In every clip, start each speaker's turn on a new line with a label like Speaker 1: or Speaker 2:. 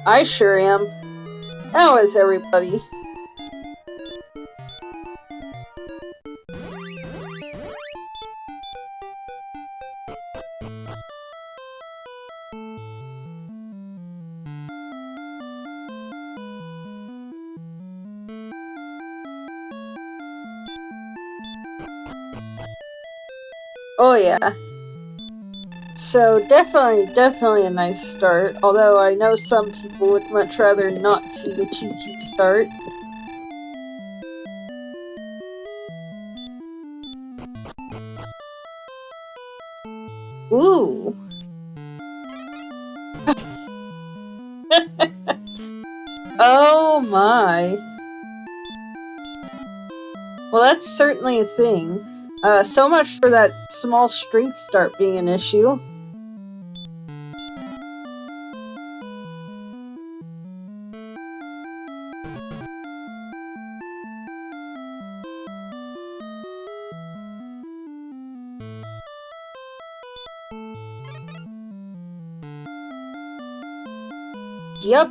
Speaker 1: I sure am. How is everybody? Oh yeah. So definitely a nice start, although I know some people would much rather not see the cheeky start. Ooh. Oh my. Well, that's certainly a thing. So much for that small strength start being an issue. Yep.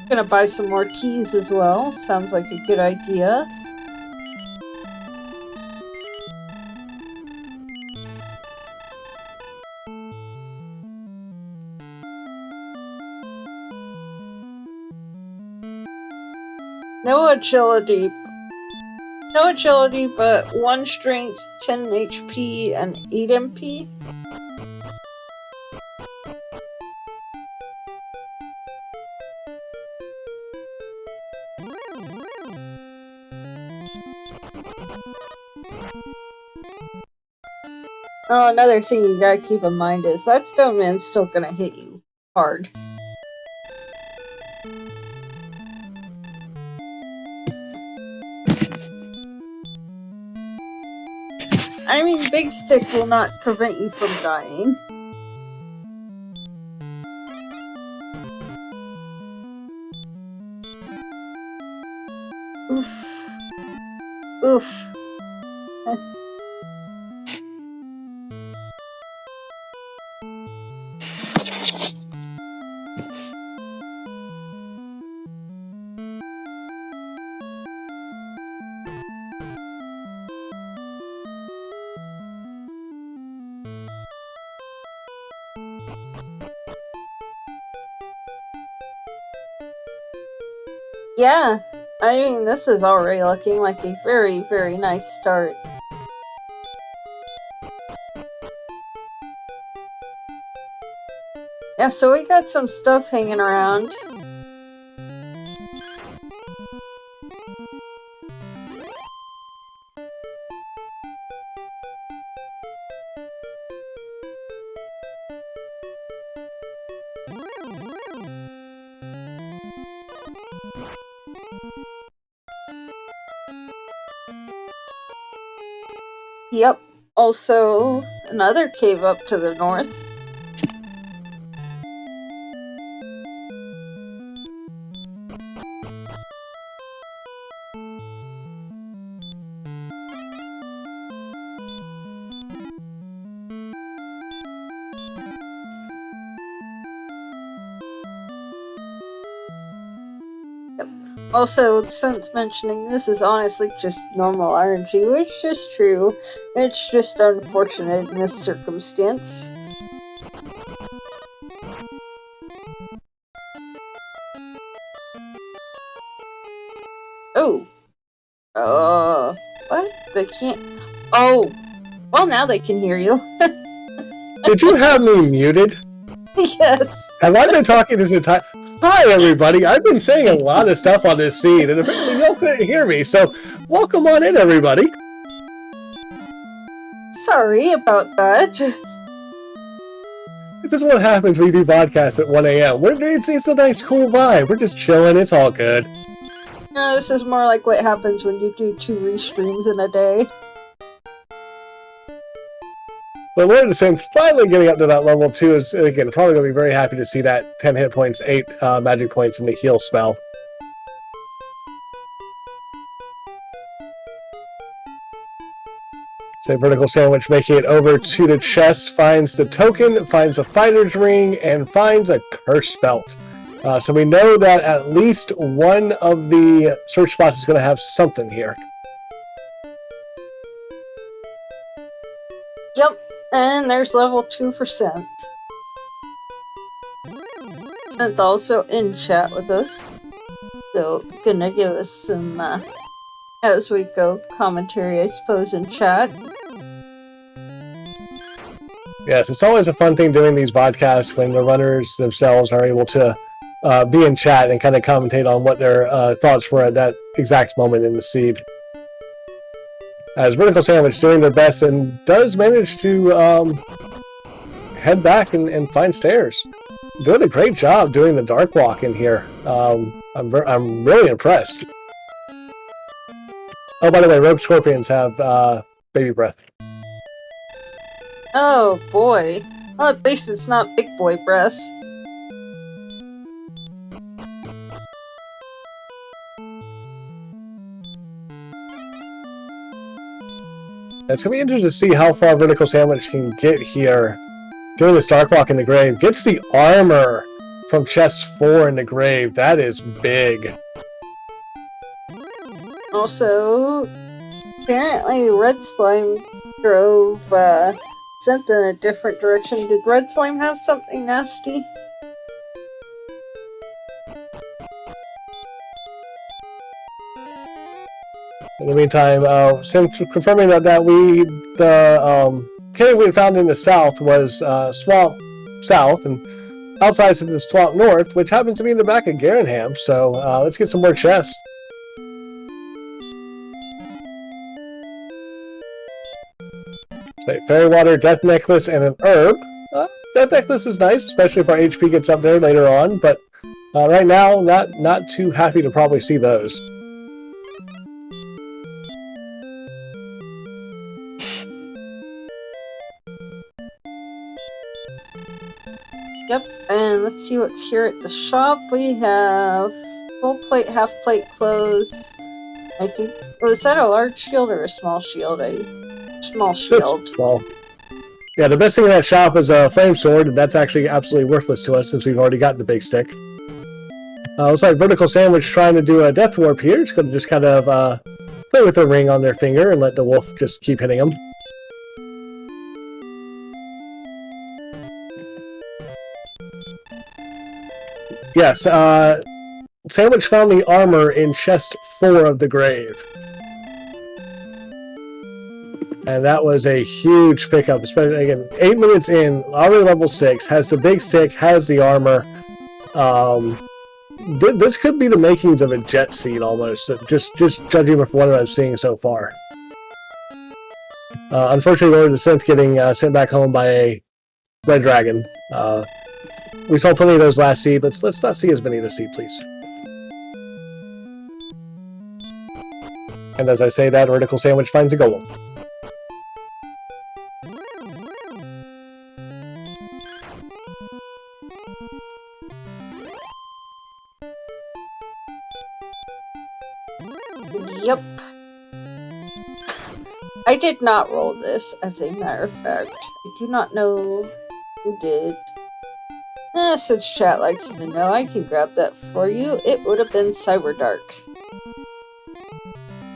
Speaker 1: Gonna buy some more keys as well. Sounds like a good idea. No agility. No agility, but 1 strength, 10 HP, and 8 MP. Oh, another thing you gotta keep in mind is that stone man's still gonna hit you hard. I mean, Big Stick will not prevent you from dying. Oof. Oof. Yeah, I mean, this is already looking like a very nice start. Yeah, so we got some stuff hanging around. Yep, also another cave up to the north. Also, since mentioning this is honestly just normal RNG, which is true. It's just unfortunate in this circumstance. Oh. What? They can't... Oh. Well, now they can hear you.
Speaker 2: Did you have me muted?
Speaker 1: Yes.
Speaker 2: Have I been talking this entire... Hi, everybody. I've been saying a lot of stuff on this scene, and apparently y'all couldn't hear me, so welcome on in, everybody.
Speaker 1: Sorry about that.
Speaker 2: This is what happens when you do podcasts at 1 a.m. It's a nice, cool vibe. We're just chilling. It's all good.
Speaker 1: No, this is more like what happens when you do 2 restreams in a day.
Speaker 2: But LordoftheSynth finally getting up to that level 2 is, again, probably going to be very happy to see that 10 hit points, 8 magic points in the heal spell. So Vertical Sandwich making it over to the chest, finds the token, finds a fighter's ring, and finds a curse belt. So we know that at least one of the search spots is going to have something here.
Speaker 1: Yep, and there's level 2 for Synth. Synth also in chat with us, so gonna give us some as we go commentary, I suppose, in chat.
Speaker 2: Yes, it's always a fun thing doing these podcasts when the runners themselves are able to be in chat and kind of commentate on what their thoughts were at that exact moment in the seed. As Vertical Sandwich doing their best and does manage to head back and find stairs. Doing a great job doing the dark walk in here. I'm really impressed. Oh, by the way, rogue scorpions have baby breath.
Speaker 1: Oh boy. Well, at least it's not big boy breath.
Speaker 2: It's going to be interesting to see how far Vertical Sandwich can get here. Doing this Dark Walk in the Grave. Gets the armor from chest 4 in the grave. That is big.
Speaker 1: Also, apparently Red Slime drove Synth in a different direction. Did Red Slime have something nasty?
Speaker 2: In the meantime, confirming that the cave we found in the south was Swamp South, and outside is the Swamp North, which happens to be in the back of Garanham. So let's get some more chests. So, Fairy Water, Death Necklace, and an herb. Death Necklace is nice, especially if our HP gets up there later on, but right now, not too happy to probably see those.
Speaker 1: Yep, and let's see what's here at the shop. We have full plate, half plate clothes. I think, was that a large shield or a small shield? Small shield.
Speaker 2: Small. Yeah, the best thing in that shop is a flame sword, and that's actually absolutely worthless to us since we've already got the big stick. Looks like Vertical Sandwich trying to do a death warp here. It's going to just kind of play with the ring on their finger and let the wolf just keep hitting them. Yes, Sandwich found the armor in chest 4 of the grave. And that was a huge pickup, especially, again, 8 minutes in, already level 6, has the big stick, has the armor. This could be the makings of a jet seed, almost, just judging from what I'm seeing so far. Unfortunately, LordoftheSynth getting sent back home by a red dragon. We saw plenty of those last seed, but let's not see as many this seed, please. And as I say that, Vertical Sandwich finds a golem.
Speaker 1: Yep. I did not roll this, as a matter of fact. I do not know who did. Since chat likes to know, I can grab that for you. It would have been Cyberdark.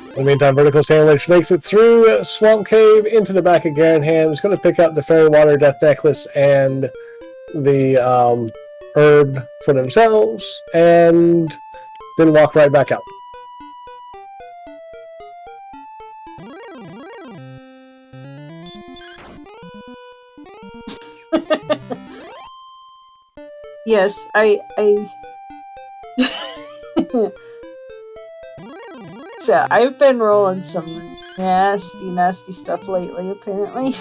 Speaker 2: In the meantime, Vertical Sandwich makes it through Swamp Cave into the back of Garanham. He's going to pick up the Fairy Water, Death Necklace, and the herb for themselves, and then walk right back out.
Speaker 1: Yes, I So, I've been rolling some nasty stuff lately, apparently.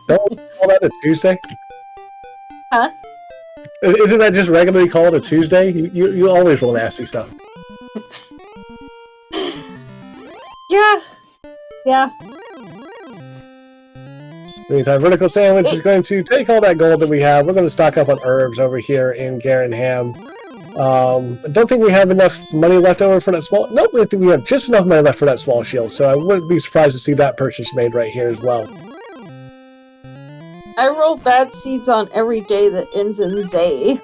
Speaker 2: Don't we call that a Tuesday?
Speaker 1: Huh?
Speaker 2: Isn't that just regularly called a Tuesday? You always roll nasty stuff.
Speaker 1: Yeah.
Speaker 2: Meantime, Vertical Sandwich is going to take all that gold that we have. We're going to stock up on herbs over here in Garenham. I don't think we have enough money left over for that small... Nope, I think we have just enough money left for that small shield, so I wouldn't be surprised to see that purchase made right here as well.
Speaker 1: I roll bad seeds on every day that ends in day.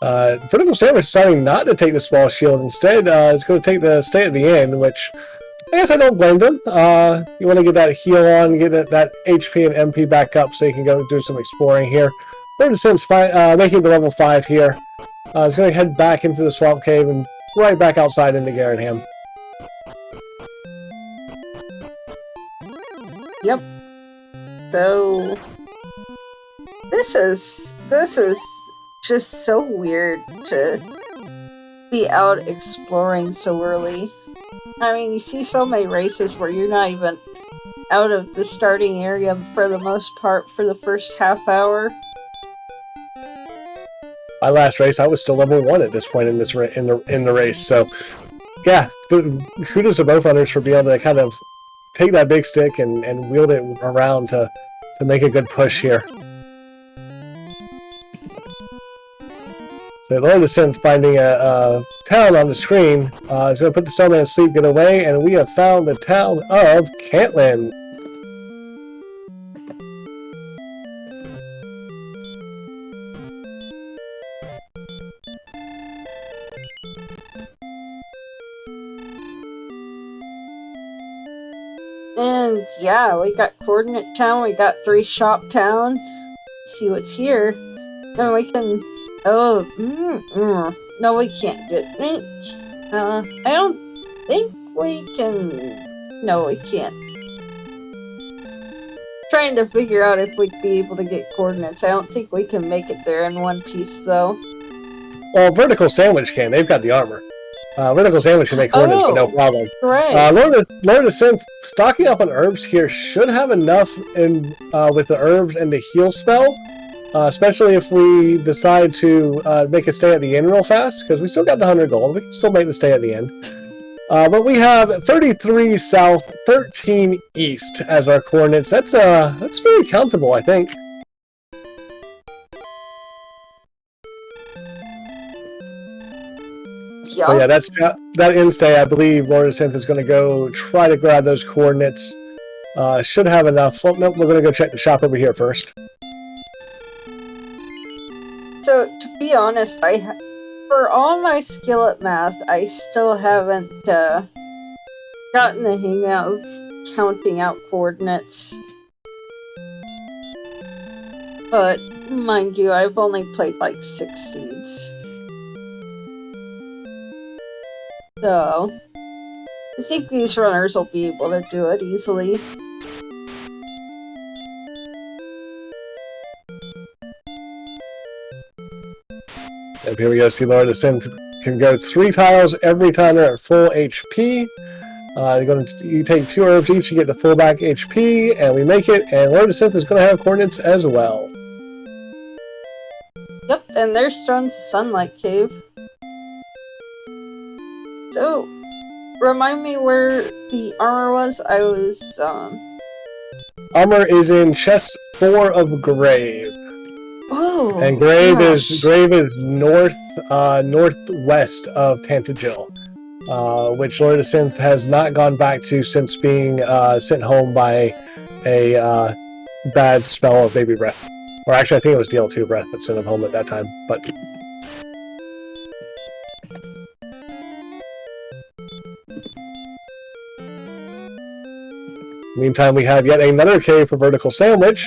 Speaker 2: Vertical Sandwich deciding not to take the small shield. Instead, is going to take the stay at the end, which I guess I don't blame them. You want to get that heal on, get that HP and MP back up so you can go do some exploring here. LordoftheSynth making the level 5 here. It's going to head back into the Swamp Cave and right back outside into Garenham.
Speaker 1: Yep. So this is just so weird to be out exploring so early. I mean, you see so many races where you're not even out of the starting area for the most part for the first half hour.
Speaker 2: My last race, I was still level 1 at this point in the race. So, yeah, kudos to both runners for being able to kind of take that big stick and wield it around to make a good push here. So LordoftheSynth finding a town on the screen is going to put the snowman to sleep, get away, and we have found the town of Cantlin.
Speaker 1: And yeah, we got Coordinate Town, we got 3 Shop Town. Let's see what's here. And we can... Oh, no, we can't get... I don't think we can... No, we can't. Trying to figure out if we'd be able to get coordinates. I don't think we can make it there in one piece, though.
Speaker 2: Well, Vertical Sandwich can. They've got the armor. Vertical Sandwich can make coordinates, but no problem.
Speaker 1: Right.
Speaker 2: LordoftheSynth stocking up on herbs here should have enough in with the herbs and the heal spell, especially if we decide to make it stay at the end real fast, because we still got the 100 gold. We can still make the stay at the end. But we have 33 south, 13 east as our coordinates. That's very countable, I think.
Speaker 1: Yep.
Speaker 2: Oh yeah, that end stay. I believe LordoftheSynth is going to go try to grab those coordinates. Should have enough. Well, nope, we're going to go check the shop over here first.
Speaker 1: So, to be honest, for all my skill at math, I still haven't gotten the hang of counting out coordinates. But, mind you, I've only played like 6 seeds. So, I think these runners will be able to do it easily.
Speaker 2: And here we go. See, LordoftheSynth can go 3 tiles every time they're at full HP. You take 2 herbs each, you get the full back HP, and we make it. And LordoftheSynth is going to have coordinates as well.
Speaker 1: Yep, and there's Stone's Sunlight Cave. So, remind me where the armor was? I was,
Speaker 2: Armor is in chest 4 of Grave.
Speaker 1: Oh,
Speaker 2: and Grave
Speaker 1: gosh.
Speaker 2: is northwest of Tantagil, which LordoftheSynth has not gone back to since being sent home by a bad spell of baby breath. Or actually, I think it was DL2 breath that sent him home at that time. But meantime, we have yet another cave for Vertical Sandwich.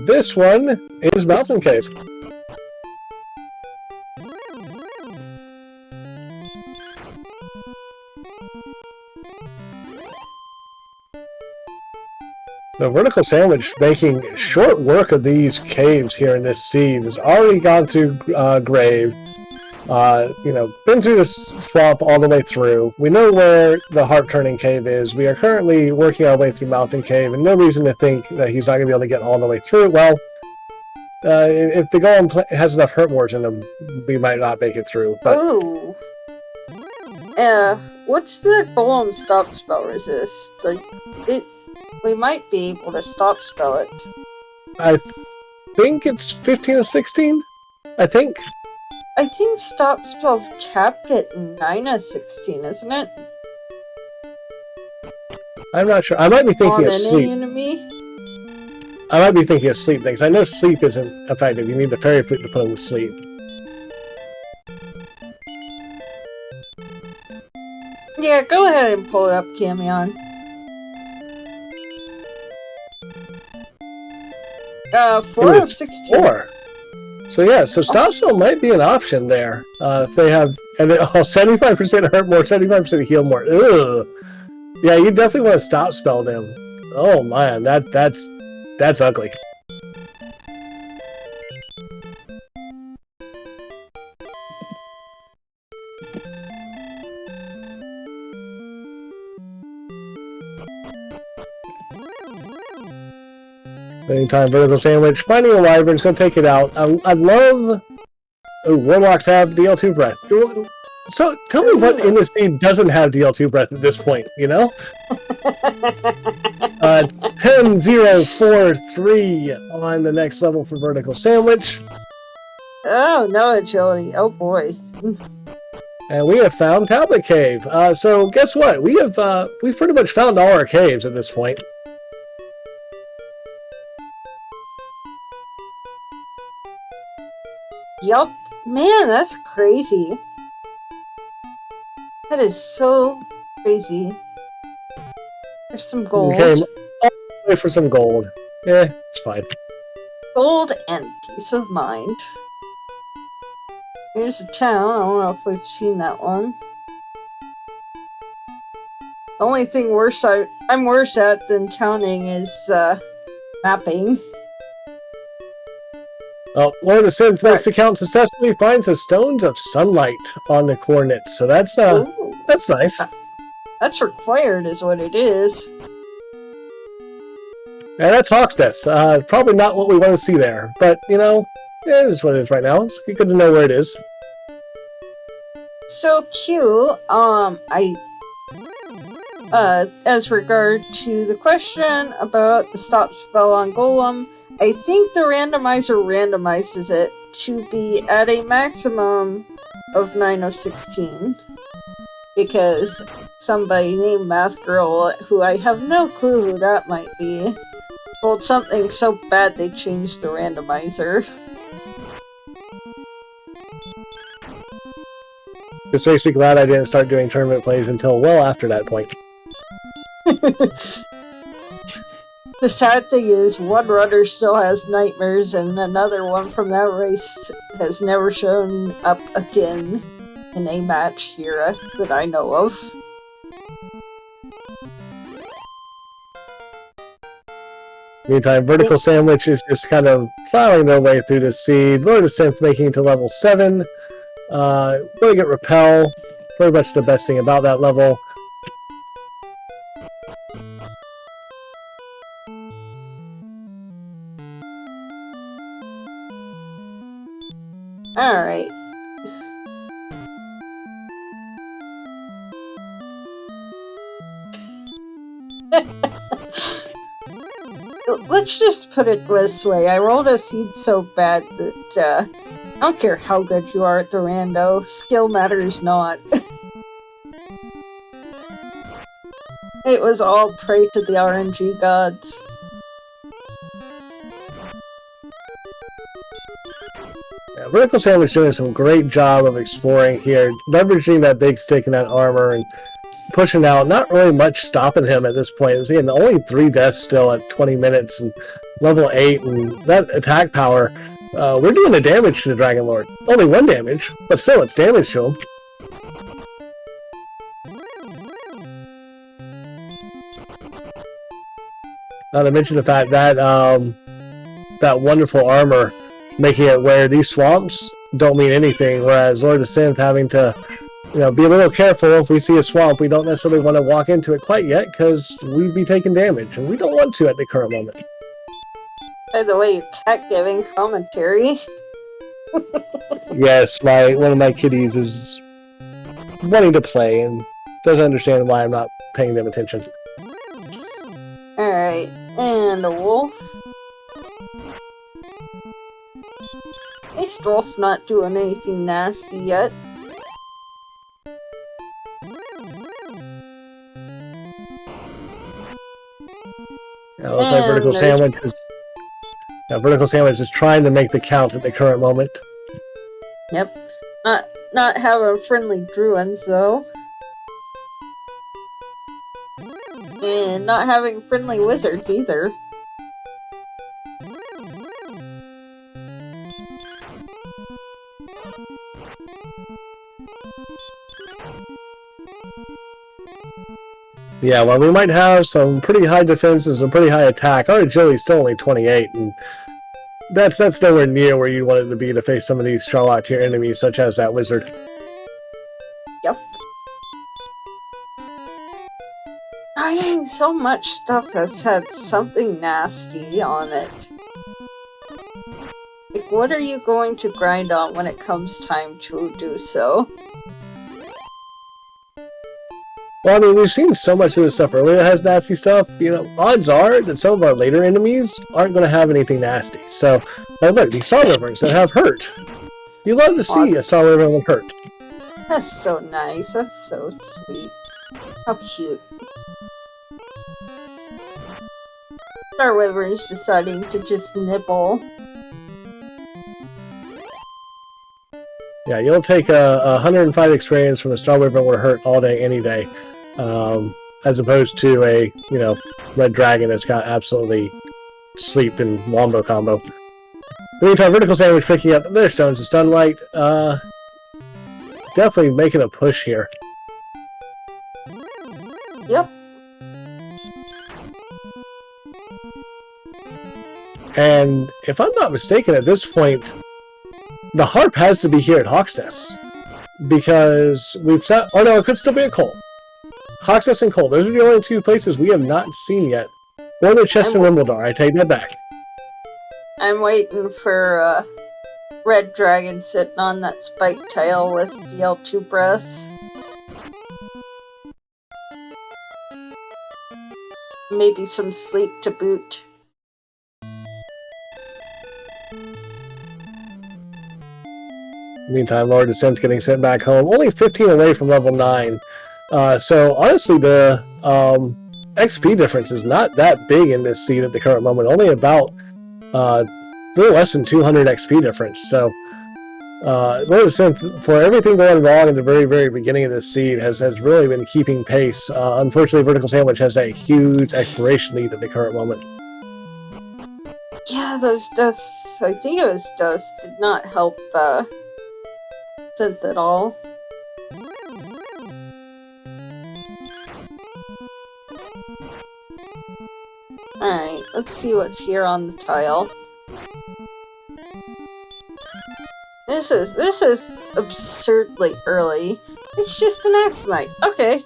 Speaker 2: This one is Mountain Cave. So Vertical Sandwich making short work of these caves here in this seed. Has already gone through Grave. Been through the swamp all the way through. We know where the heart-turning cave is. We are currently working our way through Mountain Cave, and no reason to think that he's not going to be able to get all the way through. Well, if the golem has enough hurt wards in them, we might not make it through. But
Speaker 1: ooh. What's the golem stop spell resist? Like, we might be able to stop spell it.
Speaker 2: I think it's 15 or 16. I think
Speaker 1: stop spell's capped at 9 of 16, isn't it?
Speaker 2: I'm not sure. I might be thinking of sleep.
Speaker 1: Enemy?
Speaker 2: I might be thinking of sleep things. I know sleep isn't effective. You need the fairy flute to put him to sleep.
Speaker 1: Yeah, go ahead and pull it up, Camion. 4 of 16.
Speaker 2: 4. So yeah, so stop spell might be an option there. If they have 75% hurt more, 75% heal more. Ugh. Yeah, you definitely want to stop spell them. Oh man, that's ugly. Anytime vertical sandwich, finding a wyvern's gonna take it out. I love. Oh, warlocks have DL2 breath. So tell me what in this team doesn't have DL2 breath at this point, you know? 10, 0, 4, 3 on the next level for vertical sandwich.
Speaker 1: Oh, no agility. Oh boy.
Speaker 2: And we have found Tablet Cave. So guess what? We've pretty much found all our caves at this point.
Speaker 1: Yup. Man, that's crazy. That is so crazy. There's some gold.
Speaker 2: We came all the way for some gold. It's fine.
Speaker 1: Gold and peace of mind. Here's a town. I don't know if we've seen that one. The only thing I'm worse at than counting is mapping.
Speaker 2: Oh, LordoftheSynth makes the count successfully, finds the stones of sunlight on the coordinates. So that's nice.
Speaker 1: That's required, is what it is.
Speaker 2: And that's Hawksnest. Probably not what we want to see there, but you know, it is what it is right now. It's good to know where it is.
Speaker 1: So Q, as regard to the question about the stop spell on Golem, I think the randomizer randomizes it to be at a maximum of 9 of 16. Because somebody named Math Girl, who I have no clue who that might be, rolled something so bad they changed the randomizer.
Speaker 2: It makes me glad I didn't start doing tournament plays until well after that point.
Speaker 1: The sad thing is, one runner still has nightmares, and another one from that race has never shown up again in a match here that I know of.
Speaker 2: Meantime, Vertical Sandwich is just kind of plowing their way through the seed. LordoftheSynth making it to level 7. Really get Repel. Pretty much the best thing about that level.
Speaker 1: Alright. Let's just put it this way. I rolled a seed so bad that I don't care how good you are at the rando, skill matters not. It was all pray to the RNG gods.
Speaker 2: Yeah, Vertical Sandwich doing some great job of exploring here, leveraging that big stick and that armor and pushing out. Not really much stopping him at this point. He had only 3 deaths still at 20 minutes and level 8, and that attack power. We're doing the damage to the Dragon Lord. Only 1 damage, but still it's damage to him. Not to mention the fact that that wonderful armor making it where these swamps don't mean anything, whereas LordoftheSynth having to be a little careful. If we see a swamp, we don't necessarily want to walk into it quite yet because we'd be taking damage, and we don't want to at the current moment.
Speaker 1: By the way, cat giving commentary.
Speaker 2: Yes, one of my kitties is wanting to play and doesn't understand why I'm not paying them attention.
Speaker 1: Alright, and a wolf. This wolf not doing anything nasty yet.
Speaker 2: Yeah, looks like Vertical Sandwich is trying to make the count at the current moment.
Speaker 1: Yep. Not having friendly druids though. And not having friendly wizards either.
Speaker 2: Yeah, well, we might have some pretty high defense and some pretty high attack. Our agility's still only 28, and that's nowhere near where you want it to be to face some of these Charlotte tier enemies, such as that wizard.
Speaker 1: Yep. I mean, so much stuff has had something nasty on it. Like, what are you going to grind on when it comes time to do so?
Speaker 2: Well, I mean, we've seen so much of this stuff earlier that has nasty stuff. You know, odds are that some of our later enemies aren't going to have anything nasty. So, like, look, these Star Wyverns that have hurt. You love to see a Star Wyvern with hurt.
Speaker 1: That's so nice. That's so sweet. How cute. Star Wyvern's deciding to just nibble.
Speaker 2: Yeah, you'll take a 105 experience from a Star Wyvern with hurt all day, any day. As opposed to a, you know, red dragon that's got absolutely sleep and wombo combo. In the meantime, Vertical Sandwich picking up their stones of stun light. Definitely making a push here.
Speaker 1: Yep.
Speaker 2: And if I'm not mistaken, at this point, the harp has to be here at Hawksnest. Because we've set... Oh no, it could still be a Cole. Hawksnest and Cole, those are the only two places we have not seen yet. Or the chest in Wimbledon, I take that back.
Speaker 1: I'm waiting for Red Dragon sitting on that spiked tail with DL2 breaths. Maybe some sleep to boot.
Speaker 2: Meantime, LordoftheSynth getting sent back home. Only 15 away from level 9. So, honestly, the XP difference is not that big in this seed at the current moment. Only about a little less than 200 XP difference. So, LordoftheSynth, for everything going wrong in the very, very beginning of this seed, has really been keeping pace. Unfortunately, Vertical Sandwich has a huge exploration lead at the current moment.
Speaker 1: Yeah, those deaths, I think it was dust, did not help Synth at all. Alright, let's see what's here on the tile. This is absurdly early. It's just an Axonite. Okay.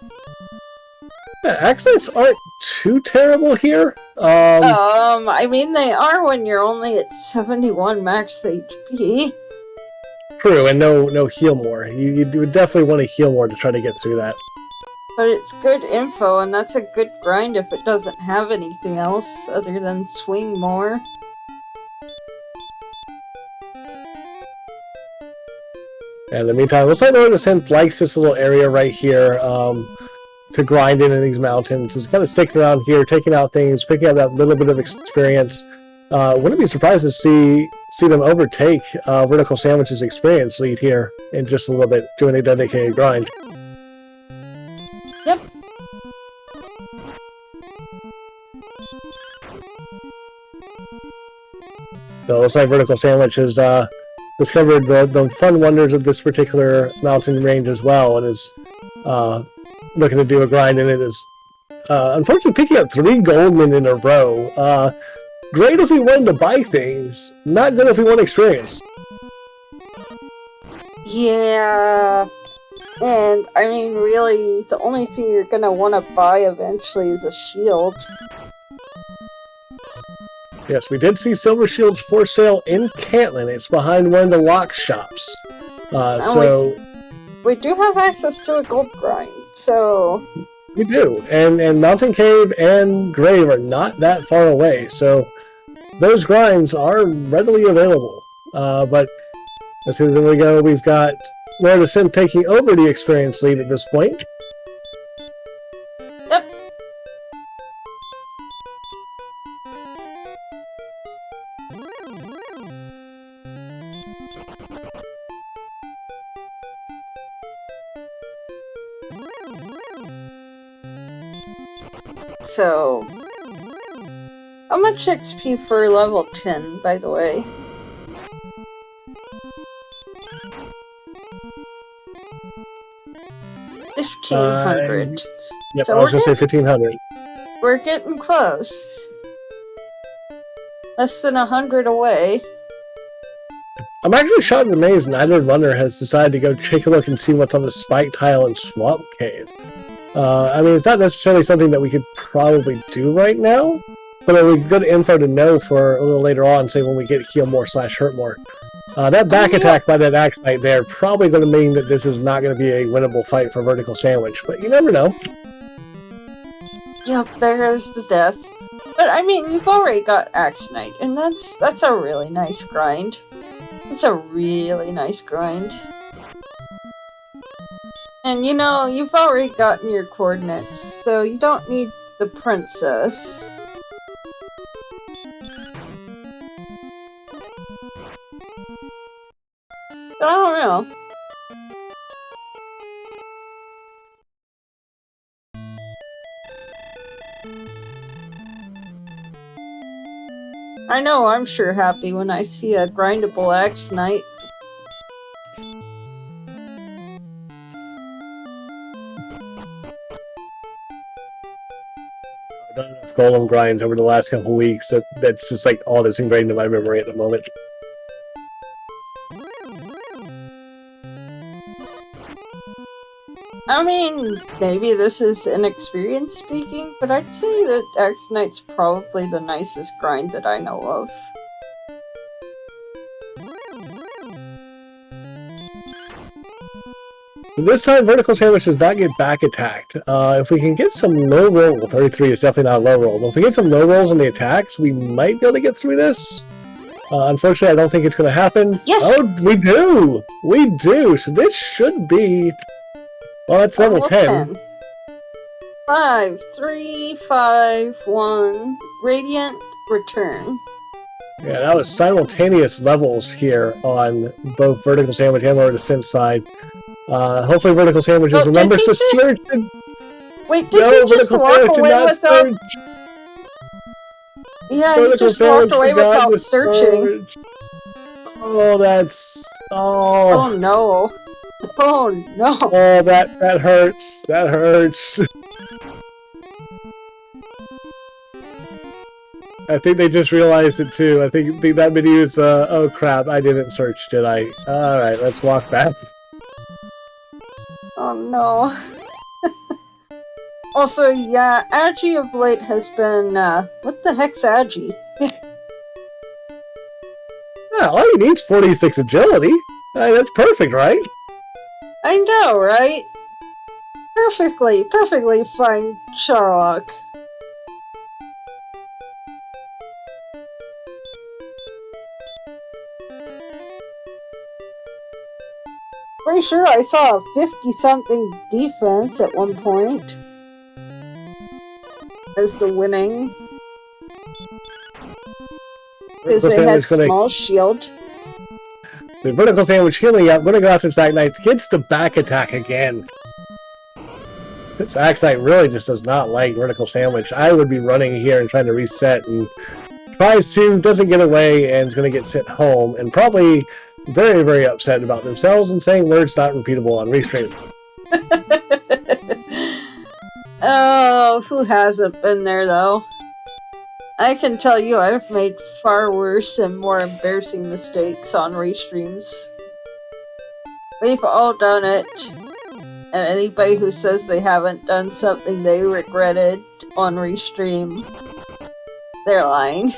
Speaker 2: Yeah, Axonites aren't too terrible here.
Speaker 1: I mean they are when you're only at 71 max HP.
Speaker 2: True, and no heal more. You would definitely want to heal more to try to get through that.
Speaker 1: But it's good info, and that's a good grind if it doesn't have anything else other than swing more.
Speaker 2: And in the meantime, looks like LordoftheSynth likes this little area right here to grind in these mountains. It's kind of sticking around here, taking out things, picking up that little bit of experience. Wouldn't be surprised to see them overtake Vertical Sandwich's experience lead here in just a little bit, doing a dedicated grind.
Speaker 1: Yep.
Speaker 2: So it looks like Vertical Sandwich has discovered the fun wonders of this particular mountain range as well, and is looking to do a grind, and it is unfortunately picking up 3 goldmen in a row. Great if we wanted to buy things, not good if we want experience.
Speaker 1: Yeah. And, I mean, really, the only thing you're gonna want to buy eventually is a shield.
Speaker 2: Yes, we did see silver shields for sale in Cantlin. It's behind one of the lock shops.
Speaker 1: we do have access to a gold grind, so...
Speaker 2: We do, and Mountain Cave and Grave are not that far away, so those grinds are readily available. But let's see, there we go. We've got LordoftheSynth taking over the experience lead at this point.
Speaker 1: Yep. So, how much XP for level 10, by the way? $1,500.
Speaker 2: Yep,
Speaker 1: So
Speaker 2: I was going to say 1,500.
Speaker 1: We're getting close. Less than 100 away.
Speaker 2: I'm actually shocked and amazed neither runner has decided to go take a look and see what's on the spike tile and swamp cave. I mean, it's not necessarily something that we could probably do right now, but it would be good info to know for a little later on, say when we get heal more / hurt more. That back attack by that Axe Knight there probably going to mean that this is not going to be a winnable fight for Vertical Sandwich, but you never know.
Speaker 1: Yep, there's the death. But I mean, you've already got Axe Knight, and that's a really nice grind. It's a really nice grind. And you know, you've already gotten your coordinates, so you don't need the princess. But I don't know. I know I'm sure happy when I see a grindable Axe Knight.
Speaker 2: I've done enough golem grinds over the last couple weeks that's just like all that's ingrained in my memory at the moment.
Speaker 1: I mean, maybe this is inexperience speaking, but I'd say that Axe Knight's probably the nicest grind that I know of.
Speaker 2: This time, Vertical Sandwich does not get back attacked. If we can get some low roll, well, 33 is definitely not a low roll, but if we get some low rolls on the attacks, we might be able to get through this. Unfortunately, I don't think it's going to happen.
Speaker 1: Yes!
Speaker 2: Oh, we do! We do! So this should be... Well, that's level 10.
Speaker 1: 5, 3, 5, 1. Radiant return.
Speaker 2: Yeah, that was simultaneous levels here on both Vertical Sandwich and LordoftheSynth side. Hopefully Vertical Sandwich just remembers to search.
Speaker 1: Wait, did you just walk away without... Yeah, you just walked away without searching.
Speaker 2: Oh, that's...
Speaker 1: Oh no. Oh no.
Speaker 2: Oh, that hurts. That hurts. I think they just realized it too. I think that video is, oh crap, I didn't search, did I? Alright, let's walk back.
Speaker 1: Oh no. Also, yeah, Agi of late has been, what the heck's Agi?
Speaker 2: Yeah, all you need is 46 agility. That's perfect, right?
Speaker 1: I know, right? Perfectly fine, Sherlock. Pretty sure I saw a 50-something defense at one point as the winning. Because they had small shield.
Speaker 2: The Vertical Sandwich healing up, going to go after this Axe Knight, gets the back attack again. This Axe Knight really just does not like Vertical Sandwich. I would be running here and trying to reset, and tries to, doesn't get away, and is going to get sent home, and probably very, very upset about themselves and saying words not repeatable on Restream.
Speaker 1: Oh, who hasn't been there, though? I can tell you I've made far worse and more embarrassing mistakes on restreams. We've all done it. And anybody who says they haven't done something they regretted on restream, they're lying.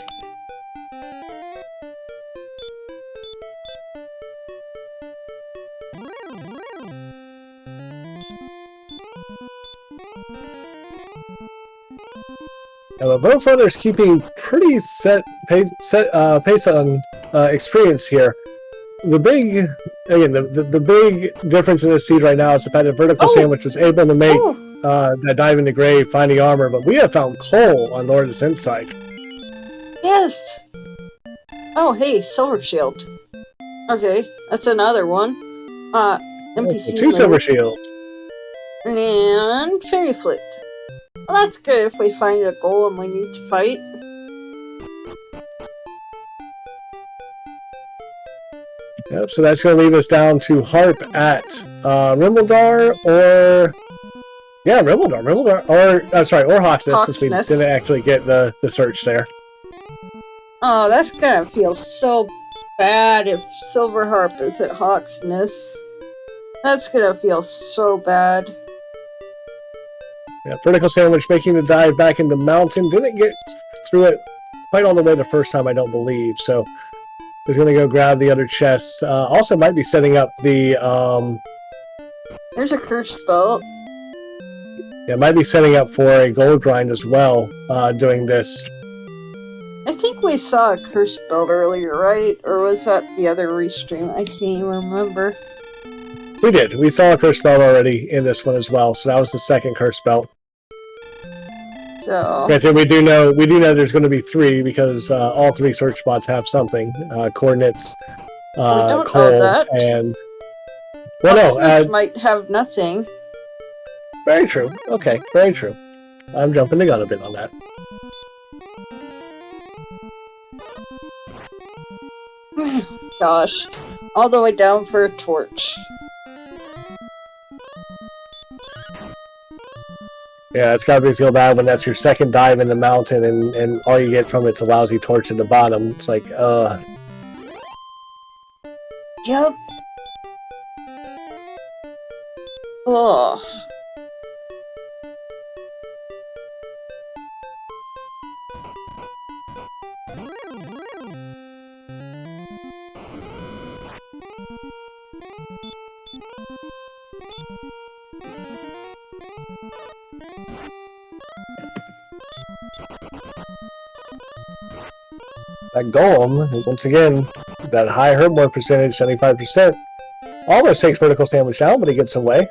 Speaker 2: Now, both runners keeping pretty set pace on experience here. The big difference in this seed right now is the fact that Vertical Sandwich was able to make that dive in the grave, finding armor, but we have found coal on Lord of the Synth side.
Speaker 1: Yes! Oh, hey, Silver Shield. Okay, that's another one. NPC
Speaker 2: Two Silver Shields.
Speaker 1: And Fairy Flute. Well, that's good if we find a golem we need to fight.
Speaker 2: Yep, so that's going to leave us down to Harp at Rimbledar or... Yeah, Rimbledar. Or Hawksness, since we didn't actually get the search there.
Speaker 1: Oh, that's gonna feel so bad if Silver Harp is at Hawksness. That's gonna feel so bad.
Speaker 2: Yeah, Vertical Sandwich making the dive back in the mountain. Didn't get through it quite all the way the first time, I don't believe. So he's going to go grab the other chest. Also might be setting up the...
Speaker 1: There's a cursed belt.
Speaker 2: Yeah, might be setting up for a gold grind as well, doing this.
Speaker 1: I think we saw a cursed belt earlier, right? Or was that the other restream? I can't even remember.
Speaker 2: We did. We saw a cursed belt already in this one as well, so that was the second cursed belt.
Speaker 1: So...
Speaker 2: Granted, we do know there's going to be 3 because all 3 search spots have something. Coordinates,
Speaker 1: don't
Speaker 2: coal,
Speaker 1: know that.
Speaker 2: And... Well, no,
Speaker 1: might have nothing.
Speaker 2: Very true. Okay, very true. I'm jumping the gun a bit on that.
Speaker 1: Gosh. All the way down for a torch.
Speaker 2: Yeah, it's gotta feel bad when that's your second dive in the mountain and all you get from it's a lousy torch at the bottom. It's like,
Speaker 1: Yep. Ugh.
Speaker 2: That golem, once again, that high herbivore percentage, 75%, almost takes Vertical Sandwich down, but he gets away.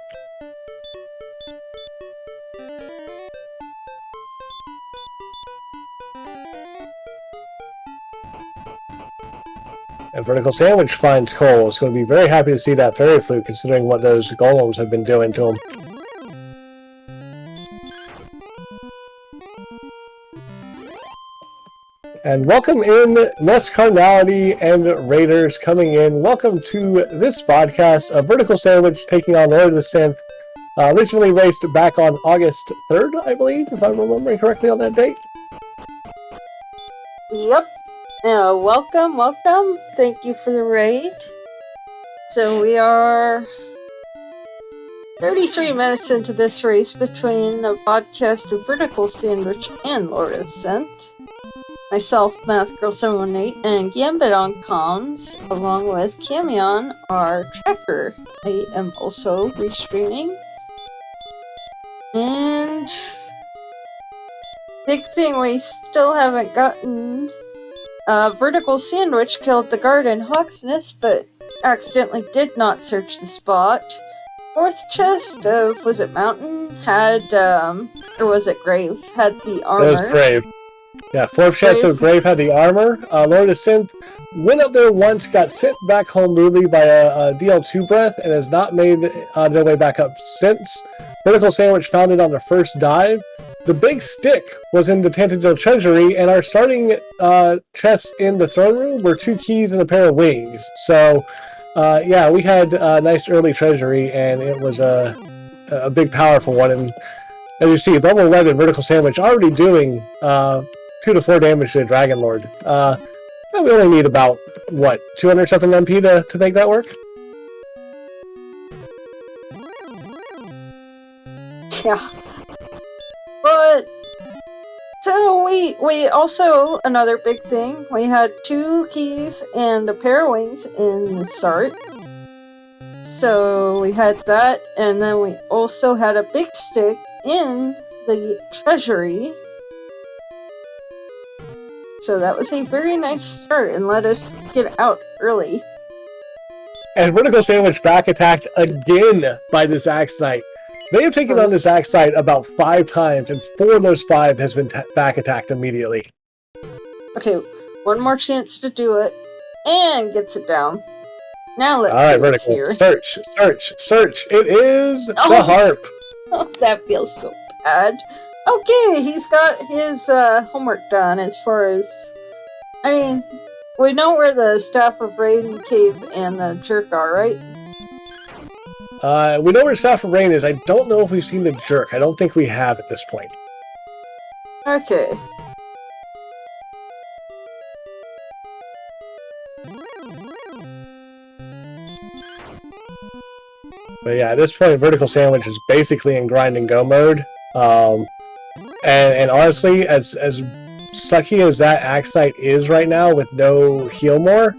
Speaker 2: And Vertical Sandwich finds coal. It's going to be very happy to see that Fairy Flute, considering what those golems have been doing to him. And welcome in, Nest Carnality and Raiders coming in. Welcome to this podcast of Vertical Sandwich taking on Lord of the Synth. Originally raced back on August 3rd, I believe, if I'm remembering correctly on that date.
Speaker 1: Yep. Welcome. Thank you for the raid. So we are 33 minutes into this race between the podcast of Vertical Sandwich and Lord of the Synth. Myself, MathGirl718, and Gambit on comms, along with Camion, our tracker. I am also restreaming. And big thing we still haven't gotten. Vertical Sandwich killed the guard in Hawksness, but accidentally did not search the spot. Fourth chest of, was it Mountain? Had, or was it Grave? Had the armor.
Speaker 2: It was Grave. Yeah, fourth chest of Grave had the armor. Lord of the Synth went up there once, got sent back home rudely by a DL2 breath, and has not made their way back up since. Vertical Sandwich found it on the first dive. The big stick was in the Untitled Treasury, and our starting chests in the throne room were 2 keys and a pair of wings. So, yeah, we had a nice early treasury, and it was a big, powerful one. And as you see, level 11 Vertical Sandwich already doing 2 to 4 damage to the Dragon Lord. We only need about, what, 200 something MP to make that work?
Speaker 1: Yeah. But, so we also, another big thing, we had 2 keys and a pair of wings in the start. So we had that, and then we also had a big stick in the treasury. So that was a very nice start and let us get out early.
Speaker 2: And Vertical Sandwich back attacked again by this Axe Knight. They have taken on this Axe Knight about 5 times, and 4 of those 5 has been back attacked immediately.
Speaker 1: Okay, one more chance to do it, and gets it down. Now let's see what's
Speaker 2: Vertical.
Speaker 1: here.
Speaker 2: Search. It is the harp.
Speaker 1: Oh, that feels so bad. Okay, he's got his homework done as far as... I mean, we know where the Staff of Rain Cave and the Jerk are, right?
Speaker 2: We know where Staff of Rain is. I don't know if we've seen the Jerk. I don't think we have at this point.
Speaker 1: Okay.
Speaker 2: But yeah, at this point, Vertical Sandwich is basically in grind and go mode. And honestly, as sucky as that Axe Knight is right now with no heal more,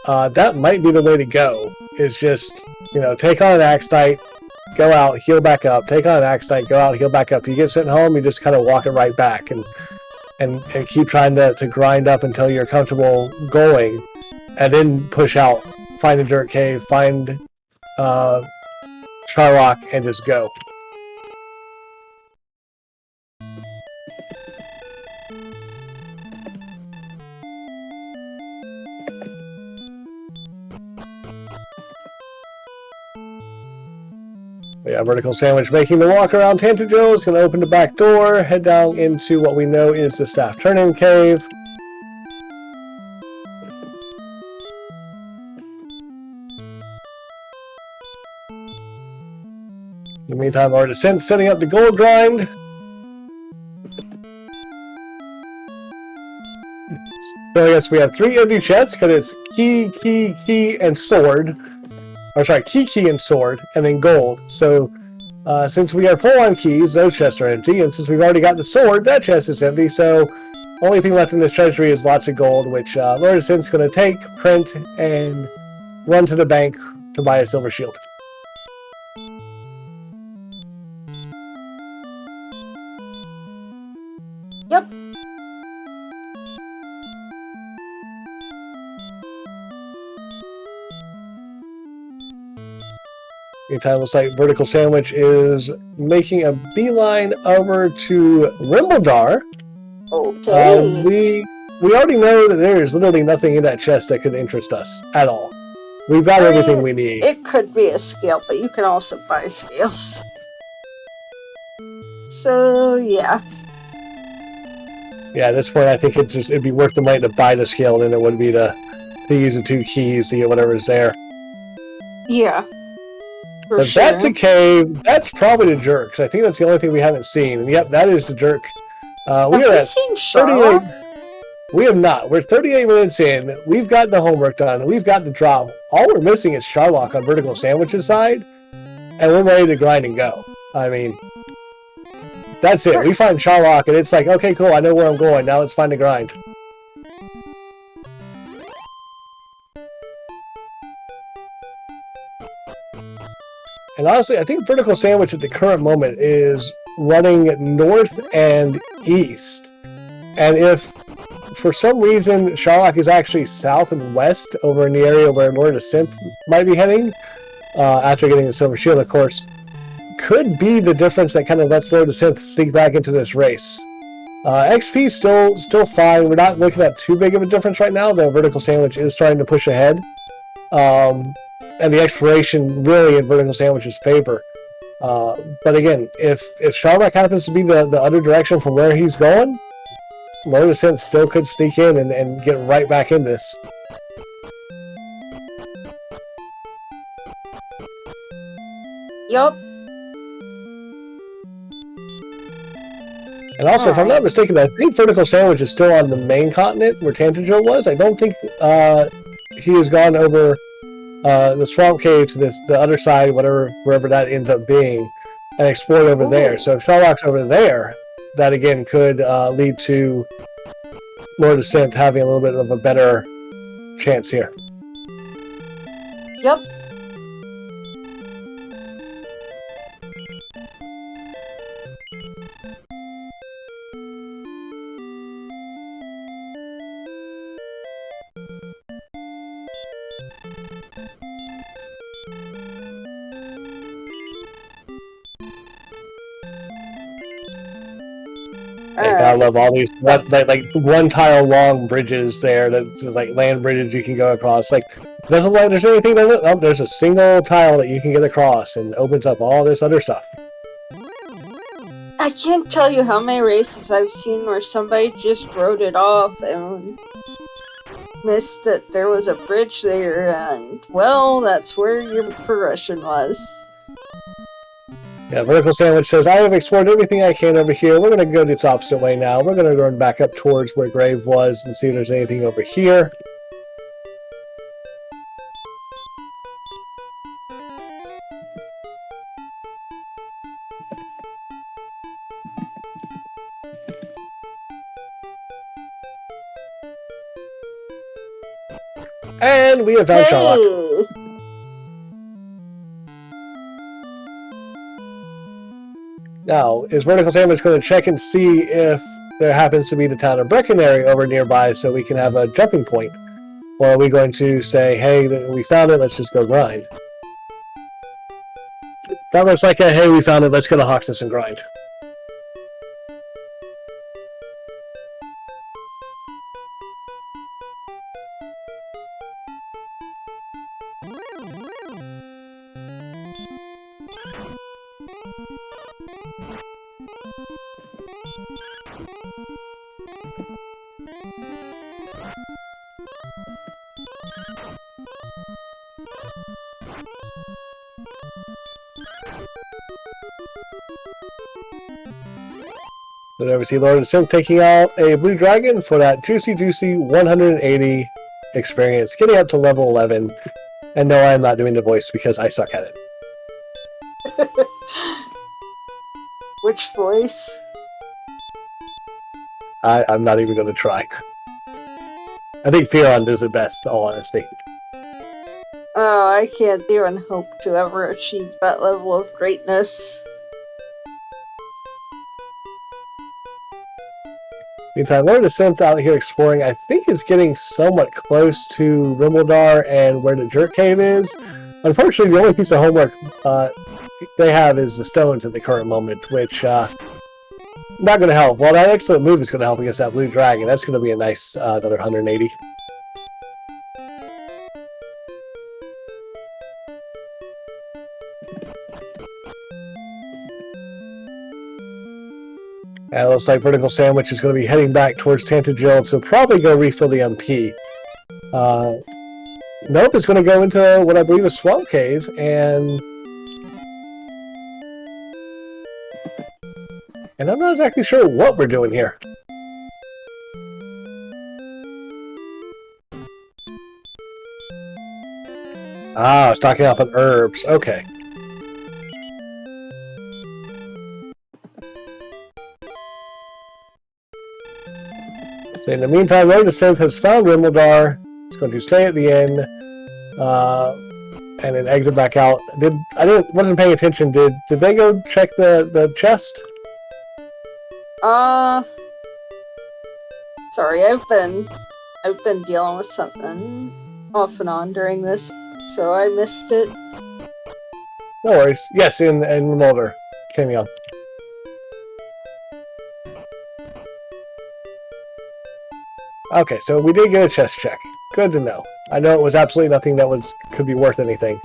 Speaker 2: that might be the way to go. Is just, take on an Axe Knight, go out, heal back up. Take on an Axe Knight, go out, heal back up. You get sent home, you just kind of walk it right back and keep trying to grind up until you're comfortable going, and then push out, find a dirt cave, find Charlock, and just go. But yeah, Vertical Sandwich making the walk around Tantajo is going to open the back door, head down into what we know is the Staff Turn-In Cave. In the meantime, LordoftheSynth setting up the gold grind. So yes, we have 3 empty chests because it's key, and sword. Or sorry, key, and sword, and then gold. So since we are full on keys, those chests are empty, and since we've already got the sword, that chest is empty. So only thing left in this treasury is lots of gold, which LordoftheSynth's going to take, print, and run to the bank to buy a silver shield.
Speaker 1: Yep.
Speaker 2: Meantime, looks like Vertical Sandwich is making a beeline over to Rimbledar.
Speaker 1: Okay.
Speaker 2: We already know that there is literally nothing in that chest that could interest us at all. We've got everything we need.
Speaker 1: It could be a scale, but you can also buy scales. So, yeah.
Speaker 2: Yeah, at this point, I think it'd be worth the money to buy the scale than it would be to use the 2 keys to get whatever's there.
Speaker 1: Yeah.
Speaker 2: If that's a cave, that's probably the Jerk, because I think that's the only thing we haven't seen. And yep, that is the Jerk.
Speaker 1: Have we seen Charlock?
Speaker 2: We have not. We're 38 minutes in. We've got the homework done. We've got the drop. All we're missing is Charlock on Vertical Sandwich's side, and we're ready to grind and go. I mean, that's it. We find Charlock, and it's like, okay, cool, I know where I'm going. Now let's find the grind. And honestly, I think Vertical Sandwich at the current moment is running north and east. And if, for some reason, Charlock is actually south and west over in the area where LordoftheSynth might be heading, after getting the Silver Shield, of course, could be the difference that kind of lets LordoftheSynth sneak back into this race. XP still fine. We're not looking at too big of a difference right now, though Vertical Sandwich is starting to push ahead. And the exploration really in Vertical Sandwich's favor. But again, if Charlock happens to be the other direction from where he's going, LordoftheSynth still could sneak in and get right back in this.
Speaker 1: Yup.
Speaker 2: And also, if I'm not mistaken, I think Vertical Sandwich is still on the main continent where Tantajo was. I don't think he has gone over the swamp cave to the other side, wherever that ends up being, and explored over there. So if Charlock's over there, that again could lead to LordoftheSynth having a little bit of a better chance here. I love all these like one tile long bridges there that's like land bridges you can go across. Like it doesn't like there's anything that oh, there's a single tile that you can get across and opens up all this other stuff.
Speaker 1: I can't tell you how many races I've seen where somebody just wrote it off and missed that there was a bridge there, and well, that's where your progression was.
Speaker 2: Yeah, Vertical Sandwich says, I have explored everything I can over here. We're going to go this opposite way now. We're going to run back up towards where Grave was and see if there's anything over here. And we have found Sherlock. Now, is Vertical Sandwich going to check and see if there happens to be the town of Breckenary over nearby so we can have a jumping point? Or are we going to say, hey, we found it, let's just go grind? That looks like a, hey, we found it, let's go to Hoxus and grind. So there we see LordoftheSynth taking out a blue dragon for that juicy 180 experience, getting up to level 11. And no, I'm not doing the voice because I suck at it.
Speaker 1: Which voice?
Speaker 2: I'm not even going to try. I think Fion does it best, in all honesty.
Speaker 1: Oh, I can't even hope to ever achieve that level of greatness.
Speaker 2: Meantime, LordoftheSynth out here exploring, I think is getting somewhat close to Rimbledar and where the Jerk Cave is. Unfortunately, the only piece of homework they have is the stones at the current moment, which not going to help. Well, that excellent move is going to help against that blue dragon. That's going to be a nice another 180. And it looks like Vertical Sandwich is going to be heading back towards Tantagel to probably go refill the MP. Nope, it's going to go into what I believe is Swamp Cave, and I'm not exactly sure what we're doing here. Ah, I was stocking off on herbs. Okay. So in the meantime, LordoftheSynth has found Rimbledar. It's going to stay at the inn, and then exit back out. Wasn't paying attention. Did they go check the chest?
Speaker 1: Sorry, I've been dealing with something off and on during this, so I missed it.
Speaker 2: No worries. Yes, in Rimbledar. Came on. Okay, so we did get a chest check. Good to know. I know it was absolutely nothing that could be worth anything.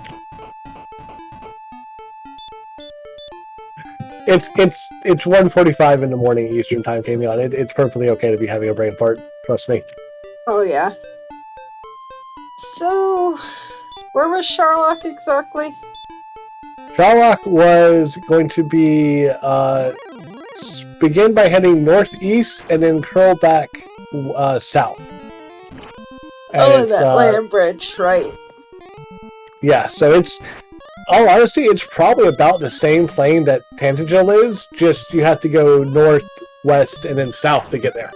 Speaker 2: It's 1:45 in the morning Eastern time, Camion. It's perfectly okay to be having a brain fart. Trust me.
Speaker 1: Oh yeah. So, where was Sherlock exactly?
Speaker 2: Sherlock was going to be begin by heading northeast and then curl back south. And
Speaker 1: that land bridge, right?
Speaker 2: Yeah, so it's, all honesty, it's probably about the same plane that Tantagel is, just you have to go north, west, and then south to get there.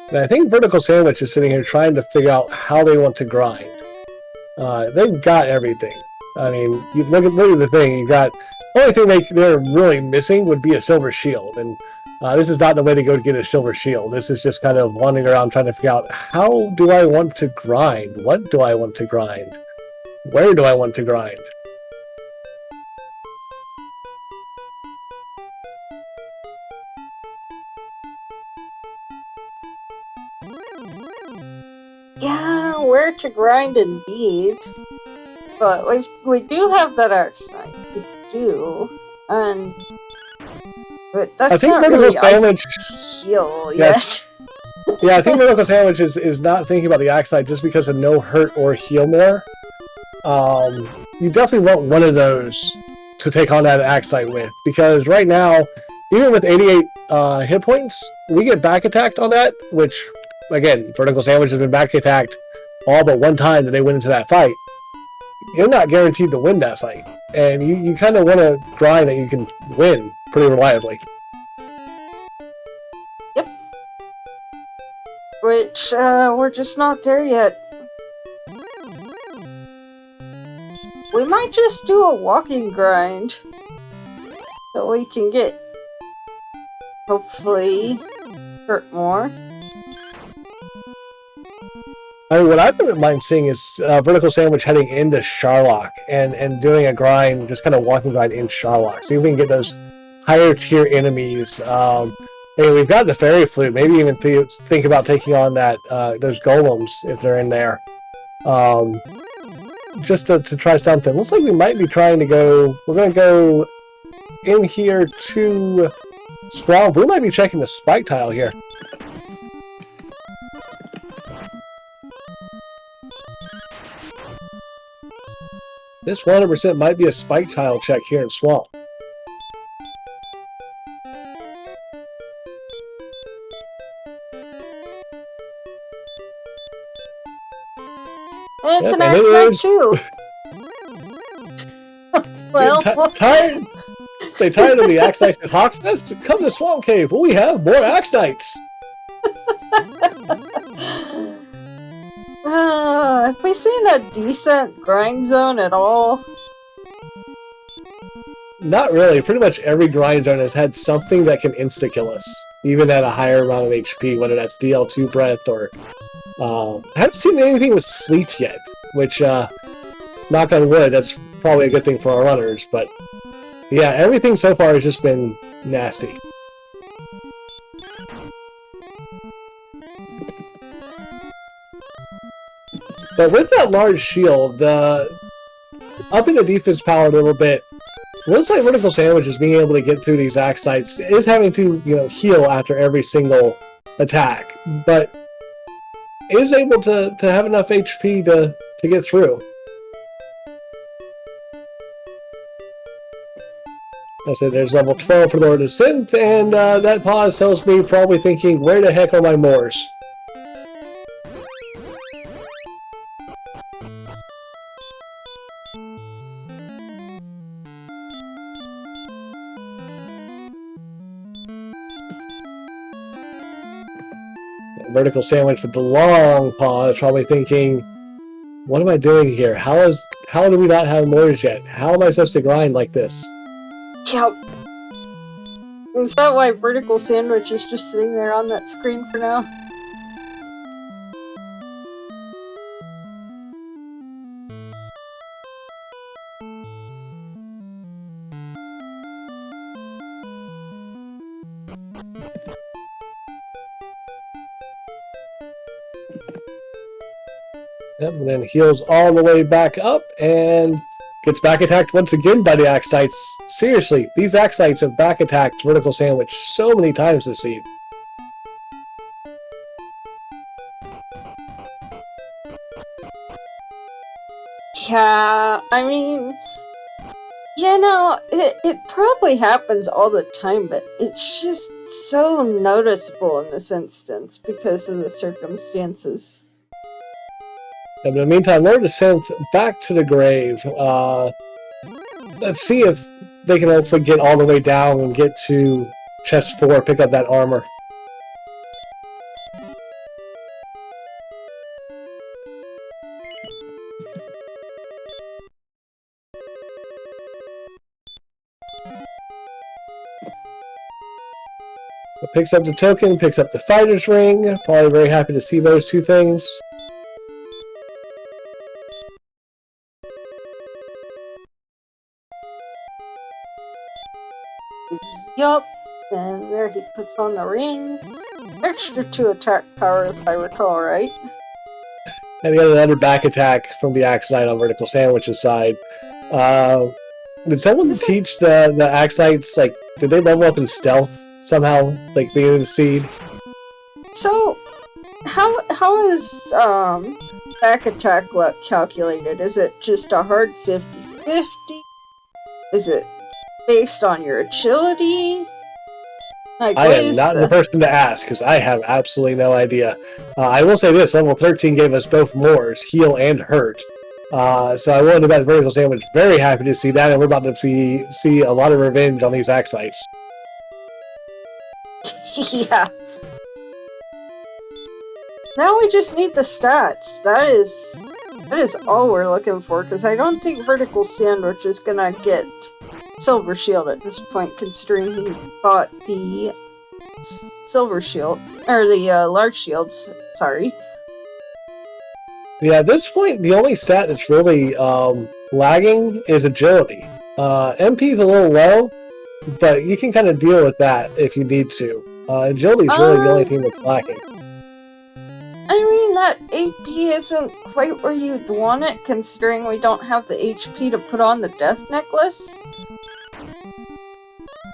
Speaker 2: And I think Vertical Sandwich is sitting here trying to figure out how they want to grind. They've got everything. I mean, you look at the thing. You got the only thing they're really missing would be a silver shield, and This is not the way to go to get a silver shield. This is just kind of wandering around trying to figure out, how do I want to grind? What do I want to grind? Where do I want to grind?
Speaker 1: Yeah, where to grind indeed. But we do have that arsenite. We do. And but that's not really ideal yet.
Speaker 2: Yeah, I think Vertical Sandwich is not thinking about the Axite just because of no hurt or heal more. You definitely want one of those to take on that Axite with, because right now, even with 88 hit points, we get back attacked on that, which, again, Vertical Sandwich has been back attacked all but one time that they went into that fight. You're not guaranteed to win that fight, and you kind of want to grind that you can win pretty reliably.
Speaker 1: Yep. Which, we're just not there yet. We might just do a walking grind so we can get, hopefully, hurt more.
Speaker 2: I mean, what I wouldn't mind seeing is Vertical Sandwich heading into Sharlock and doing a grind, just kind of walking grind in Sharlock. See if we can get those higher tier enemies. Hey, we've got the Fairy Flute. Maybe even think about taking on that those golems if they're in there. Just to try something. Looks like we might be trying to go. We're going to go in here to Swamp. We might be checking the spike tile here. This 100% might be a spike tile check here in Swamp.
Speaker 1: It's an Axite too. Well,
Speaker 2: they tired of the Axites and Hawks Nest? Come to Swamp Cave. We have more Axites.
Speaker 1: Have we seen a decent grind zone at all?
Speaker 2: Not really. Pretty much every grind zone has had something that can insta-kill us, even at a higher amount of HP, whether that's DL2 breath or... I haven't seen anything with sleep yet, which, knock on wood, that's probably a good thing for our runners, but yeah, everything so far has just been nasty. But with that large shield, upping the defense power a little bit, looks like Vertical Sandwich is being able to get through these Axites. It is having to, heal after every single attack, but is able to have enough HP to get through. I said there's level 12 for LordoftheSynth, and that pause tells me probably thinking, where the heck are my Moors? Vertical Sandwich with the long pause, probably thinking, what am I doing here? How do we not have Moors yet? How am I supposed to grind like this?
Speaker 1: Yep. Is that why Vertical Sandwich is just sitting there on that screen for now?
Speaker 2: Yep, and then heals all the way back up and gets back attacked once again by the Axites. Seriously, these Axites have back attacked Vertical Sandwich so many times this season.
Speaker 1: Yeah, I mean, it probably happens all the time, but it's just so noticeable in this instance because of the circumstances.
Speaker 2: And in the meantime, LordoftheSynth back to the grave. Let's see if they can also get all the way down and get to chest 4, pick up that armor. It picks up the token, picks up the fighter's ring. Probably very happy to see those two things.
Speaker 1: Yup. And there he puts on the ring. Extra 2 attack power, if I recall right.
Speaker 2: And he got another back attack from the Axe Knight on Vertical Sandwich's side. Did someone teach the Axe Knights, like, did they level up in stealth somehow, like being in the seed?
Speaker 1: So, how is back attack luck calculated? Is it just a hard 50-50? Is it based on your agility? Like,
Speaker 2: I am not the person to ask, because I have absolutely no idea. I will say this, level 13 gave us both mores, heal and hurt. So I wanted to bet Vertical Sandwich. Very happy to see that, and we're about to see a lot of revenge on these Axe Knights.
Speaker 1: Yeah. Now we just need the stats. That is all we're looking for, because I don't think Vertical Sandwich is gonna get Silver Shield at this point, considering he bought the Silver Shield, or the Large Shields, sorry.
Speaker 2: Yeah, at this point, the only stat that's really lagging is agility. MP is a little low, but you can kind of deal with that if you need to. Agility is really the only thing that's lacking.
Speaker 1: I mean, that AP isn't quite where you'd want it, considering we don't have the HP to put on the Death Necklace.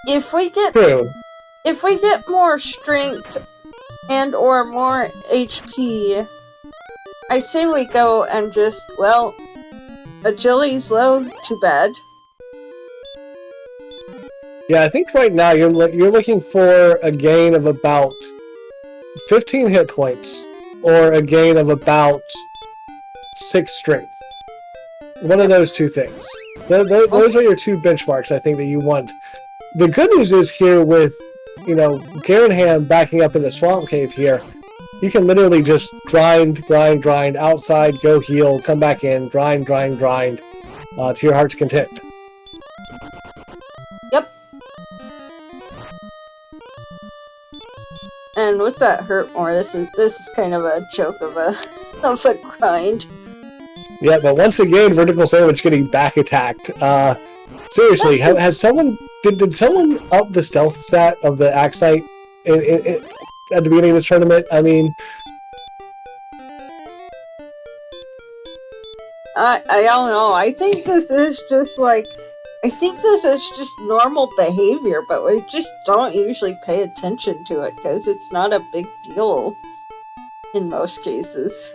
Speaker 1: If we get more strength and or more HP, I say we go and just, well, agility's low, too bad.
Speaker 2: Yeah, I think right now you're looking for a gain of about 15 hit points, or a gain of about 6 strength. One of those two things. Those are your two benchmarks, I think, that you want. The good news is here with, Garenham backing up in the Swamp Cave here, you can literally just grind, outside, go heal, come back in, grind, to your heart's content.
Speaker 1: Yep. And with that hurt more, this is kind of a joke of a grind.
Speaker 2: Yeah, but once again, Vertical Sandwich getting back attacked. Seriously, has someone did someone up the stealth stat of the Axe Knight at the beginning of this tournament? I mean,
Speaker 1: I don't know. I think this is just normal behavior, but we just don't usually pay attention to it because it's not a big deal in most cases.